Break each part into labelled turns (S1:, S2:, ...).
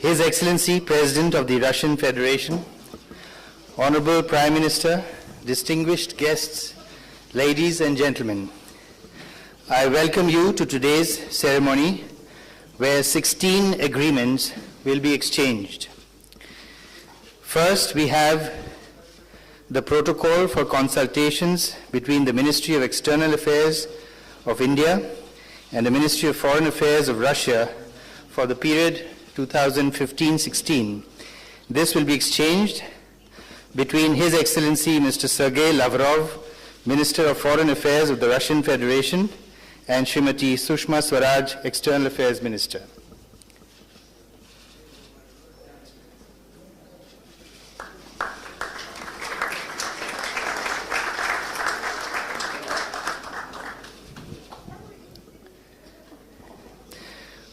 S1: His Excellency President of the Russian Federation, Honorable Prime Minister, distinguished guests, ladies and gentlemen, I welcome you to today's ceremony where 16 agreements will be exchanged. First, we have the protocol for consultations between the Ministry of External Affairs of India and the Ministry of Foreign Affairs of Russia for the period 2015-16. This will be exchanged between His Excellency Mr. Sergei Lavrov, Minister of Foreign Affairs of the Russian Federation, and Srimati Sushma Swaraj, External Affairs Minister.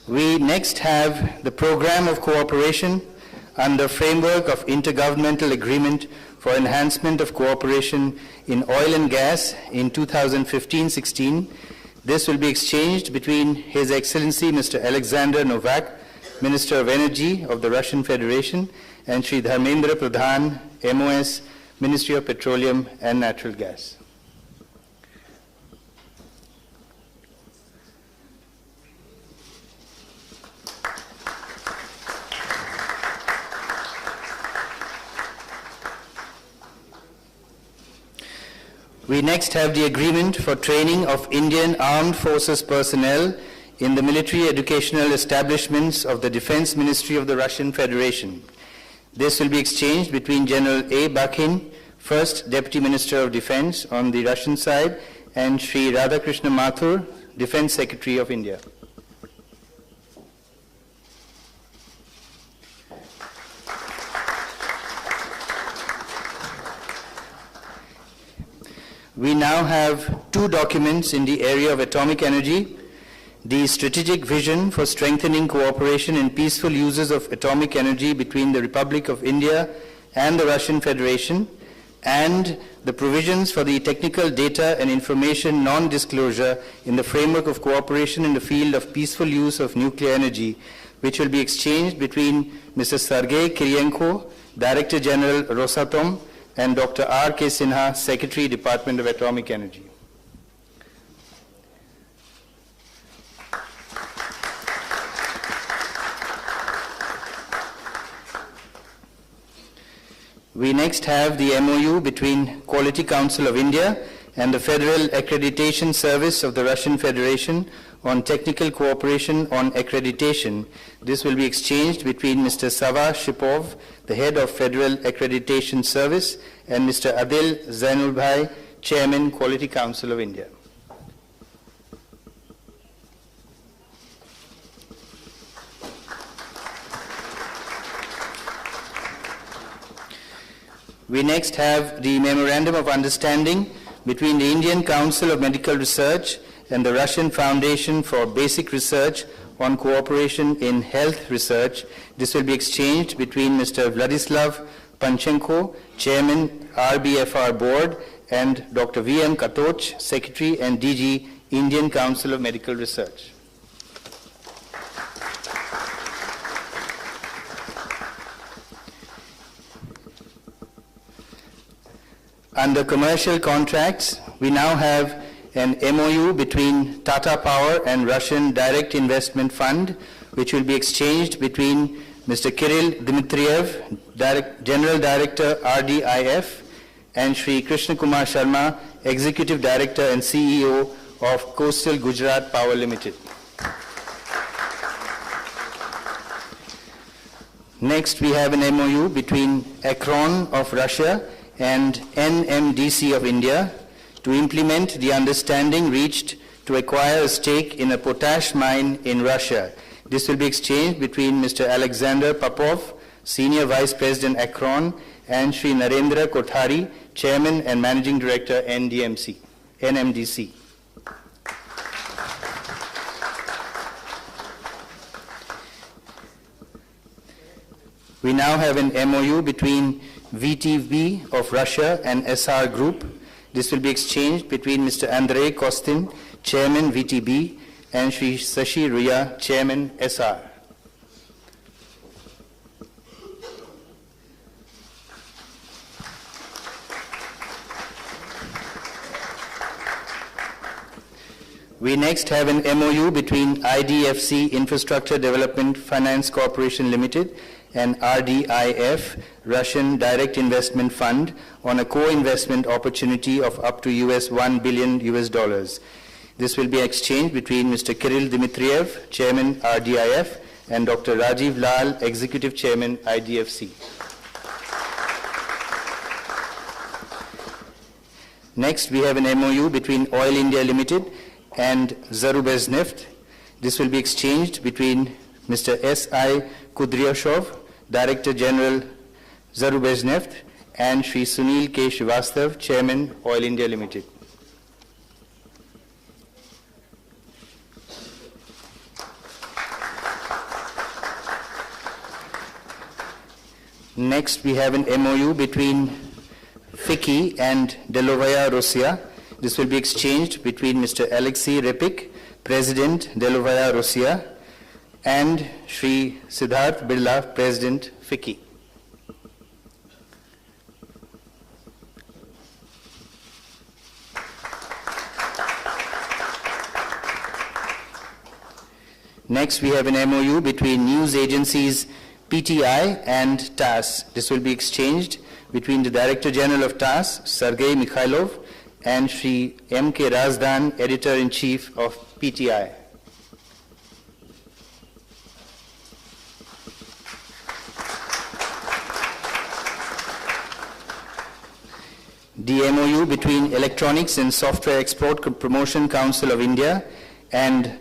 S1: We next have the Program of Cooperation under Framework of Intergovernmental Agreement for Enhancement of Cooperation in Oil and Gas in 2015-16. This will be exchanged between His Excellency Mr. Alexander Novak, Minister of Energy of the Russian Federation, and Shri Dharmendra Pradhan, MOS, Ministry of Petroleum and Natural Gas. We next have the agreement for training of Indian Armed Forces personnel in the military educational establishments of the Defense Ministry of the Russian Federation. This will be exchanged between General A. Bakhin, First Deputy Minister of Defense on the Russian side, and Shri Radhakrishna Mathur, Defense Secretary of India. We now have two documents in the area of atomic energy: the Strategic Vision for Strengthening Cooperation in Peaceful Uses of Atomic Energy between the Republic of India and the Russian Federation, and the Provisions for the Technical Data and Information Non-Disclosure in the Framework of Cooperation in the Field of Peaceful Use of Nuclear Energy, which will be exchanged between Mr. Sergei Kirienko, Director General Rosatom, and Dr. R.K. Sinha, Secretary, Department of Atomic Energy. We next have the MOU between Quality Council of India and the Federal Accreditation Service of the Russian Federation on technical cooperation on accreditation. This will be exchanged between Mr. Sava Shipov, the head of Federal Accreditation Service, and Mr. Adil Zainulbhai, Chairman, Quality Council of India. We next have the Memorandum of Understanding between the Indian Council of Medical Research and the Russian Foundation for Basic Research on Cooperation in Health Research. This will be exchanged between Mr. Vladislav Panchenko, Chairman, RBFR Board, and Dr. V.M. Katoch, Secretary and DG, Indian Council of Medical Research. Under commercial contracts, we now have an MOU between Tata Power and Russian Direct Investment Fund, which will be exchanged between Mr. Kirill Dmitriev, General Director, RDIF, and Shri Krishna Kumar Sharma, Executive Director and CEO of Coastal Gujarat Power Limited. Next, we have an MOU between Akron of Russia and NMDC of India to implement the understanding reached to acquire a stake in a potash mine in Russia. This will be exchanged between Mr. Alexander Popov, Senior Vice President Akron, and Shri Narendra Kothari, Chairman and Managing Director NMDC. We now have an MOU between VTB of Russia and SR Group. This will be exchanged between Mr. Andrei Kostin, Chairman VTB, and Shri Sashi Ruya, Chairman SR. We next have an MOU between IDFC Infrastructure Development Finance Corporation Limited and RDIF, Russian Direct Investment Fund, on a co-investment opportunity of up to $1 billion. This will be exchanged between Mr. Kirill Dmitriev, Chairman RDIF, and Dr. Rajiv Lal, Executive Chairman IDFC. Next, we have an MOU between Oil India Limited and Zarubezhneft. This will be exchanged between Mr. S.I. Kudryashov, Director General Zarubezhneft, and Shri Sunil K. Srivastav, Chairman Oil India Limited. Next, we have an MOU between FICCI and Delovaya Russia. This will be exchanged between Mr. Alexei Repik, President Delovaya Russia, and Shri Siddharth Birla, President FICCI. Next, we have an MOU between news agencies PTI and TASS. This will be exchanged between the Director General of TASS, Sergei Mikhailov, and Shri M.K. Razdan, Editor-in-Chief of PTI. The MOU between Electronics and Software Export Promotion Council of India and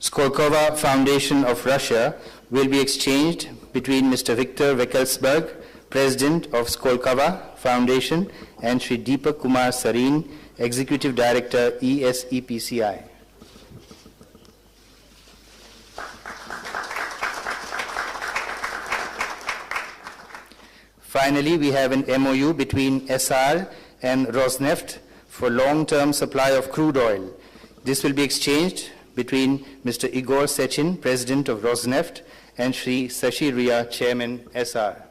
S1: Skolkovo Foundation of Russia will be exchanged between Mr. Viktor Vekelsberg, President of Skolkovo Foundation, and Shri Deepak Kumar Sareen, Executive Director, ESEPCI. Finally, we have an MOU between SR and Rosneft for long-term supply of crude oil. This will be exchanged between Mr. Igor Sechin, President of Rosneft, and Shri Sashi Ria, Chairman, SR.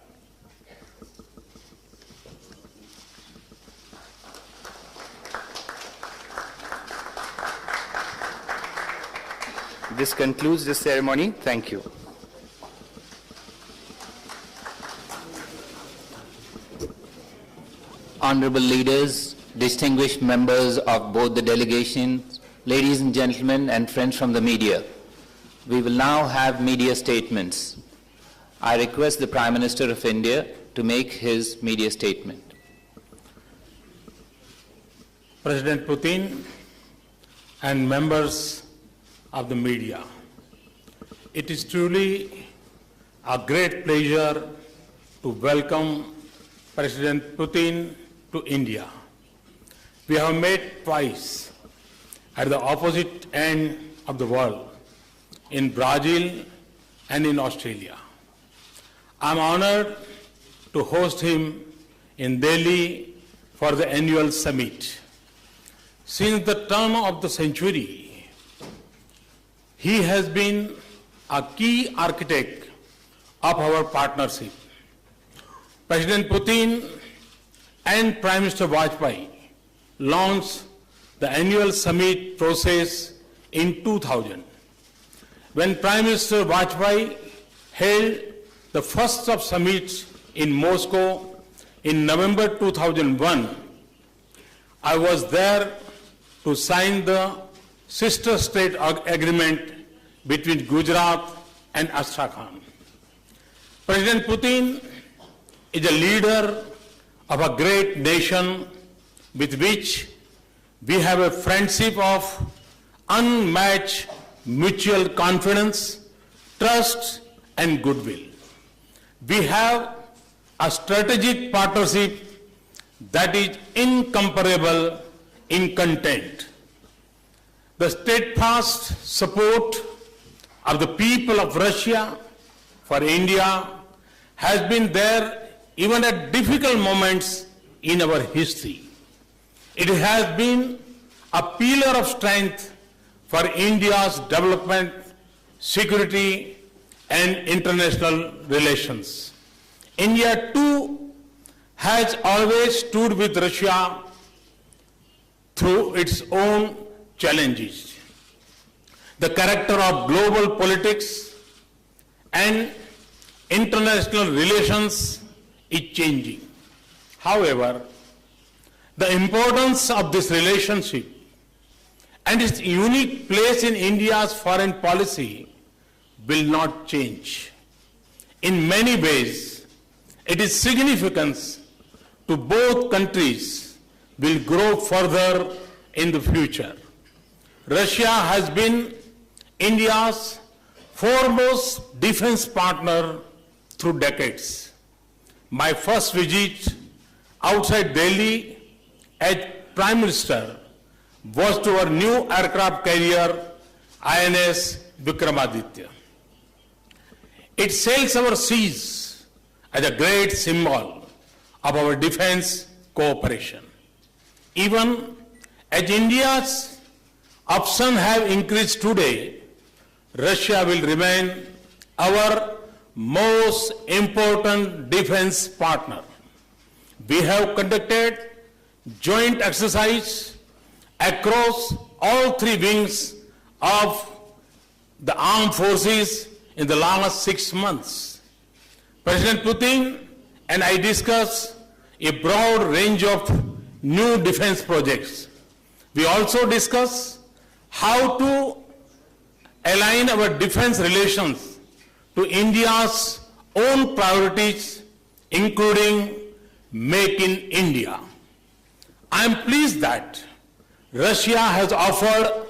S1: This concludes the ceremony. Thank you.
S2: Honorable leaders, distinguished members of both the delegations, ladies and gentlemen, and friends from the media, we will now have media statements. I request the Prime Minister of India to make his media statement.
S3: President Putin and members of the media, it is truly a great pleasure to welcome President Putin to India. We have met twice at the opposite end of the world, in Brazil and in Australia. I'm honored to host him in Delhi for the annual summit. Since the turn of the century, he has been a key architect of our partnership. President Putin and Prime Minister Vajpayee launched the annual summit process in 2000. When Prime Minister Vajpayee held the first of summits in Moscow in November 2001, I was there to sign the sister state agreement between Gujarat and Astrakhan. President Putin is a leader of a great nation with which we have a friendship of unmatched mutual confidence, trust, and goodwill. We have a strategic partnership that is incomparable in content. The steadfast support of the people of Russia for India has been there even at difficult moments in our history. It has been a pillar of strength for India's development, security, and international relations. India too has always stood with Russia through its own challenges. the character of global politics and international relations is changing. However, the importance of this relationship and its unique place in India's foreign policy will not change. In many ways, its significance to both countries will grow further in the future. Russia has been India's foremost defense partner through decades. My first visit outside Delhi as Prime Minister was to our new aircraft carrier, INS Vikramaditya. It sails our seas as a great symbol of our defense cooperation. Even as India's options have increased today, Russia will remain our most important defense partner. We have conducted joint exercise across all three wings of the armed forces in the last 6 months. President Putin and I discussed a broad range of new defense projects. We also discussed how to align our defense relations to India's own priorities, including Make in India. I am pleased that Russia has offered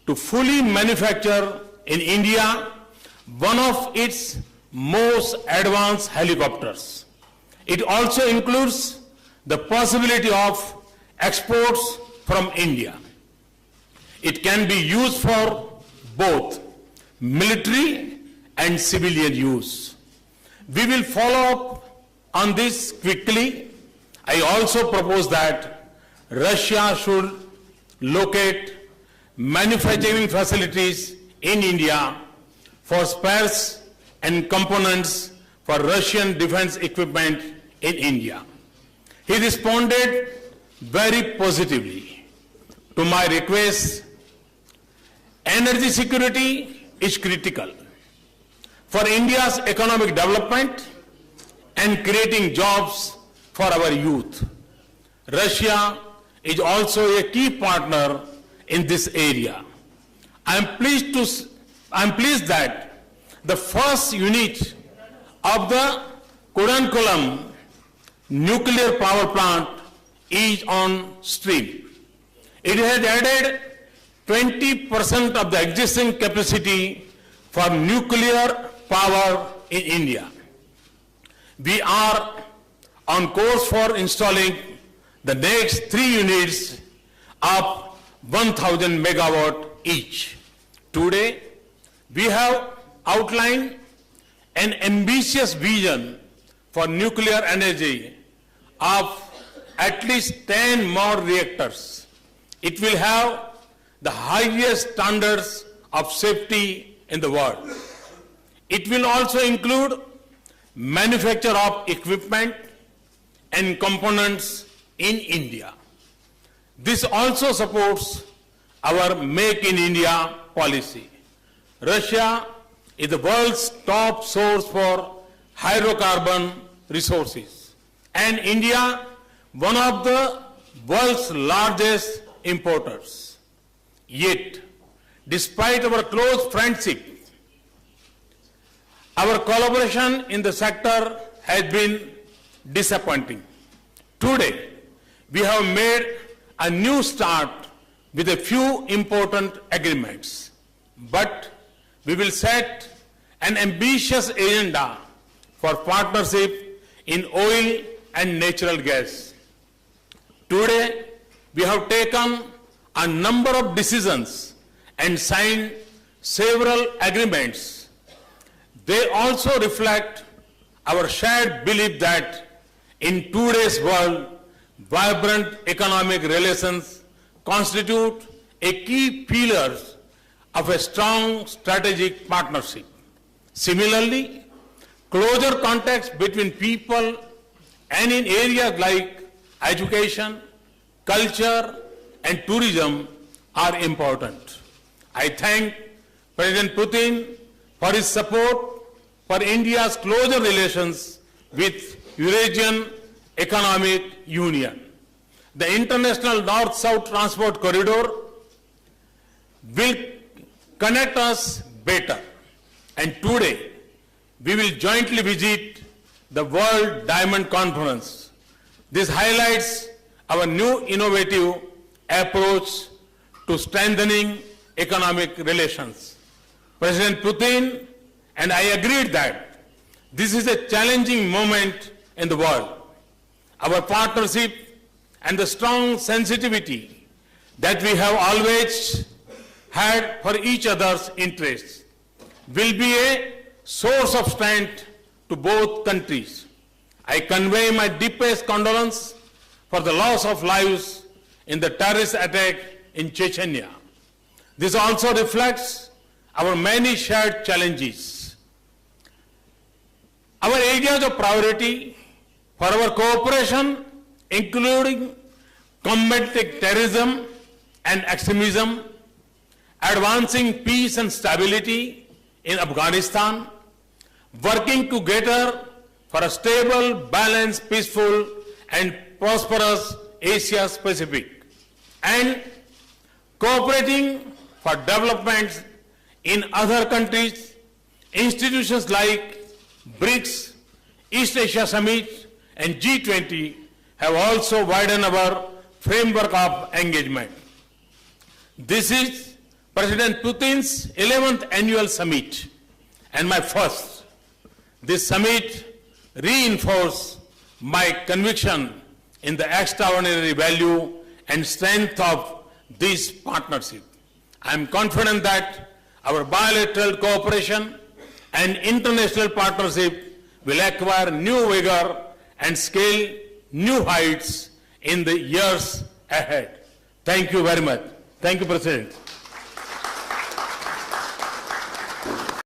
S3: to fully manufacture in India one of its most advanced helicopters. It also includes the possibility of exports from India. It can be used for both military and civilian use. We will follow up on this quickly. I also propose that Russia should locate manufacturing facilities in India for spares and components for Russian defense equipment in India. He responded very positively to my request. Energy security is critical for India's economic development and creating jobs for our youth. Russia is also a key partner in this area. I am pleased that the first unit of the Kudankulam nuclear power plant is on stream. It has added 20% of the existing capacity for nuclear power in India. We are on course for installing the next 3 units of 1,000 megawatt each. Today, we have outlined an ambitious vision for nuclear energy of at least 10 more reactors. It will have the highest standards of safety in the world. It will also include manufacture of equipment and components in India. This also supports our Make in India policy. Russia is the world's top source for hydrocarbon resources, and India one of the world's largest importers. Yet, despite our close friendship, our collaboration in the sector has been disappointing. Today, we have made a new start with a few important agreements, but we will set an ambitious agenda for partnership in oil and natural gas. Today, we have taken a number of decisions and signed several agreements. They also reflect our shared belief that in today's world, vibrant economic relations constitute a key pillar of a strong strategic partnership. Similarly, closer contacts between people and in areas like education, culture, and tourism are important. I thank President Putin for his support for India's closer relations with Eurasian Economic Union. The International North-South Transport Corridor will connect us better. And today, we will jointly visit the World Diamond Conference. This highlights our new innovative approach to strengthening economic relations. President Putin and I agreed that this is a challenging moment in the world. Our partnership and the strong sensitivity that we have always had for each other's interests will be a source of strength to both countries. I convey my deepest condolence for the loss of lives in the terrorist attack in Chechnya. This also reflects our many shared challenges. Our areas of priority for our cooperation, including combating terrorism and extremism, advancing peace and stability in Afghanistan, working together for a stable, balanced, peaceful, and prosperous Asia-Pacific, and cooperating for developments in other countries. Institutions like BRICS, East Asia Summit, and G20 have also widened our framework of engagement. This is President Putin's 11th annual summit and my first. This summit reinforced my conviction in the extraordinary value and strength of this partnership. I am confident that our bilateral cooperation and international partnership will acquire new vigor and scale new heights in the years ahead. Thank you very much. Thank you, President.